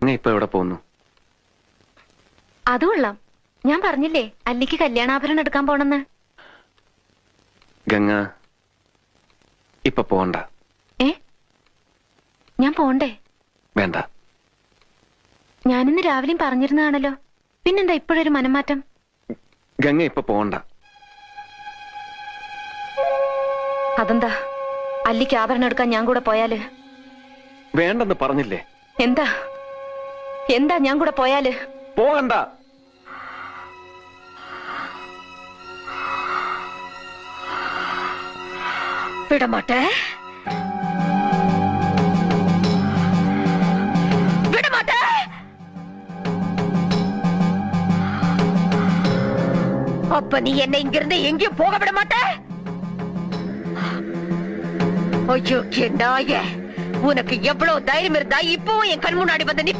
ഇപ്പൊ എവിടെ പോകുന്നു? അത് കൊള്ളാം. ഞാൻ പറഞ്ഞില്ലേ അല്ലിക്ക് കല്യാണാഭരണം എടുക്കാൻ പോണെന്ന്. ഗംഗ ഇപ്പൊ പോണ്ട. ഞാൻ പോണ്ടേ? വേണ്ട. ഞാനിന്ന് രാവിലെയും പറഞ്ഞിരുന്നതാണല്ലോ, പിന്നെന്താ ഇപ്പോഴൊരു മനംമാറ്റം? ഗംഗ ഇപ്പൊ പോണ്ട. അതെന്താ? അല്ലിക്ക് ആഭരണം എടുക്കാൻ ഞാൻ കൂടെ പോയാല്? വേണ്ടെന്ന് പറഞ്ഞില്ലേ? എന്താ എന്താ ഞാൻ കൂടെ പോയാല്? പോകണ്ട. വിടമാട്ടെ, വിടമാട്ടെ. அப்ப நீ என்ன இங்கிருந்து எங்கேயும் போக விட மாட்ட? ஐயோ நாயே, உனக்கு எவ்வளவு தைரியம் இருந்தா இப்பவும் என் கண் முன்னாடி வந்து நிப்ப?